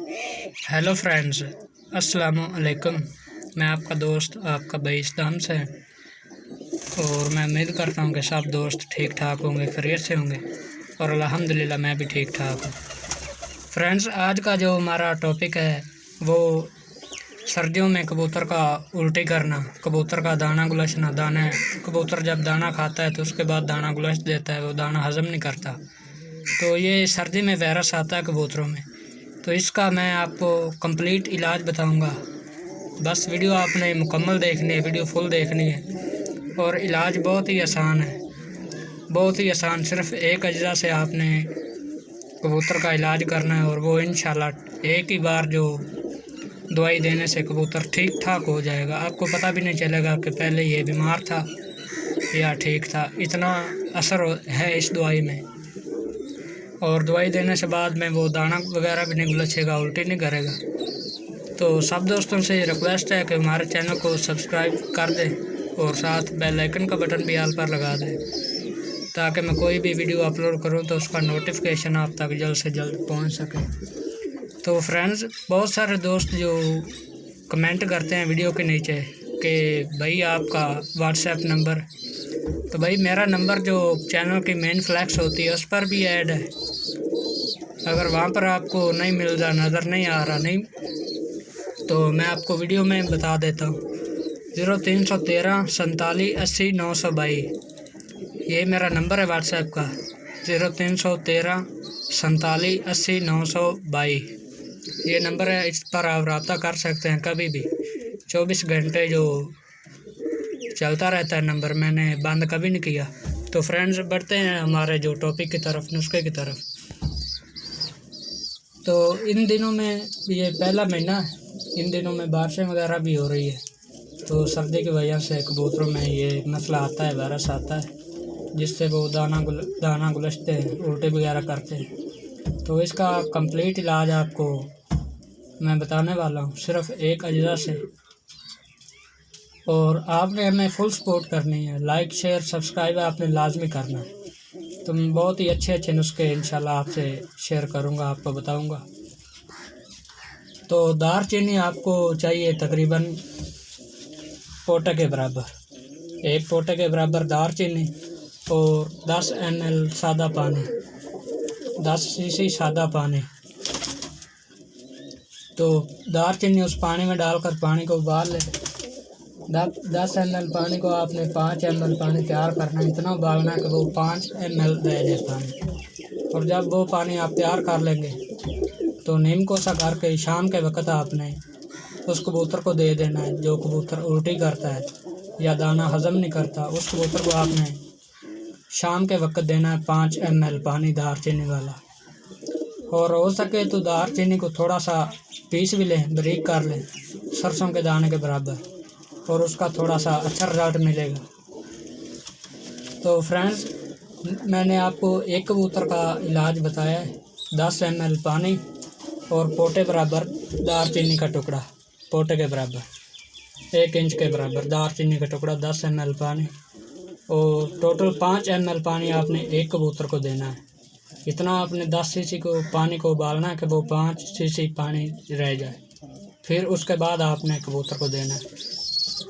Hello friends, अस्सलामु अलैकुम। मैं आपका दोस्त आपका भाई इस्लाम से, और मैं उम्मीद करता हूँ कि सब दोस्त ठीक ठाक होंगे, खैरियत से होंगे, और अल्हम्दुलिल्लाह मैं भी ठीक ठाक हूँ। फ्रेंड्स, आज का जो हमारा टॉपिक है वो सर्दियों में कबूतर का उल्टी करना, कबूतर का दाना गुलशना। कबूतर जब दाना खाता है तो उसके बाद दाना गुलश देता है, वो दाना हज़म नहीं करता। तो ये सर्दी में वायरस आता है कबूतरों में, तो इसका मैं आपको कंप्लीट इलाज बताऊंगा। बस वीडियो आपने मुकम्मल देखनी है, वीडियो फुल देखनी है। और इलाज बहुत ही आसान है, बहुत ही आसान। सिर्फ एक अज्जा से आपने कबूतर का इलाज करना है, और वो इंशाल्लाह एक ही बार जो दवाई देने से कबूतर ठीक ठाक हो जाएगा। आपको पता भी नहीं चलेगा कि पहले ये बीमार था या ठीक था, इतना असर है इस दवाई में। और दवाई देने से बाद में वो दाना वगैरह भी नहीं गुलछेगा, उल्टी नहीं करेगा। तो सब दोस्तों से रिक्वेस्ट है कि हमारे चैनल को सब्सक्राइब कर दें और साथ बेल आइकन का बटन भी ऑल पर लगा दें, ताकि मैं कोई भी वीडियो अपलोड करूं तो उसका नोटिफिकेशन आप तक जल्द से जल्द पहुंच सके। तो फ्रेंड्स, बहुत सारे दोस्त जो कमेंट करते हैं वीडियो के नीचे कि भाई आपका व्हाट्सएप नंबर, तो भाई मेरा नंबर जो चैनल की मेन फ्लैक्स होती है उस पर भी ऐड है। अगर वहाँ पर आपको नहीं मिल रहा, नज़र नहीं आ रहा, नहीं, तो मैं आपको वीडियो में बता देता हूँ। 0313 47 80 922 ये मेरा नंबर है व्हाट्सएप का। 0313 47 80 922 ये नंबर है। इस पर आप रब्ता कर सकते हैं कभी भी, 24 घंटे जो चलता रहता है नंबर, मैंने बंद कभी नहीं किया। तो फ्रेंड्स, बढ़ते हैं हमारे जो टॉपिक की तरफ, नुस्खे की तरफ। तो इन दिनों में ये पहला महीना है, इन दिनों में बारिशें वगैरह भी हो रही है, तो सर्दी की वजह से कबूतरों में ये मसला आता है, वायरस आता है, जिससे वो दाना गुलछते हैं, उल्टे वगैरह करते हैं। तो इसका कंप्लीट इलाज आपको मैं बताने वाला हूँ, सिर्फ एक अज्जा से। और आपने हमें फुल सपोर्ट करनी है, लाइक शेयर सब्सक्राइब आपने लाजमी करना है। तो मैं बहुत ही अच्छे नुस्खे इंशाल्लाह आपसे शेयर करूँगा, आपको बताऊँगा। तो दारचीनी आपको चाहिए तकरीबन पोटे के बराबर, एक पोटे के बराबर दारचीनी, और 10 ml सादा पानी, 10 cc सादा पानी। तो दारचीनी उस पानी में डालकर पानी को उबाल लें। 10 ml पानी को आपने 5 ml पानी तैयार करना है, इतना उबालना है कि वो 5 ml रह जाए पानी। और जब वो पानी आप तैयार कर लेंगे तो नीम कोसा करके शाम के वक्त आपने उस कबूतर को दे देना है। जो कबूतर उल्टी करता है या दाना हज़म नहीं करता, उस कबूतर को आपने शाम के वक्त देना है 5 ml पानी दारचीनी वाला। और हो सके तो दारचीनी को थोड़ा सा पीस भी लें, बारीक कर लें, सरसों के दाने के बराबर, और उसका थोड़ा सा अच्छा रिजल्ट मिलेगा। तो फ्रेंड्स, मैंने आपको एक कबूतर का इलाज बताया है। 10 ml पानी और पोटे बराबर दारचीनी का टुकड़ा, पोटे के बराबर 1 इंच के बराबर दारचीनी का टुकड़ा, 10 ml पानी, और टोटल 5 ml पानी आपने एक कबूतर को देना है। इतना आपने 10 cc को पानी को उबालना है कि वो 5 cc पानी रह जाए, फिर उसके बाद आपने कबूतर को देना है।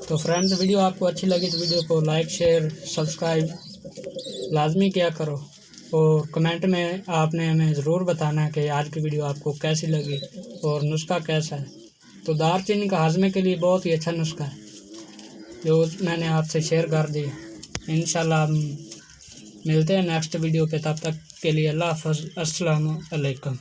तो फ्रेंड्स, वीडियो आपको अच्छी लगी तो वीडियो को लाइक शेयर सब्सक्राइब लाजमी किया करो, और कमेंट में आपने हमें ज़रूर बताना है कि आज की वीडियो आपको कैसी लगी और नुस्खा कैसा है। तो दारचीनी का हाजमे के लिए बहुत ही अच्छा नुस्खा है जो मैंने आपसे शेयर कर दिया। इंशाल्लाह हम मिलते हैं नेक्स्ट वीडियो पे, तब तक के लिए अल्लाह हाफ़िज़, अस्सलामु अलैकुम।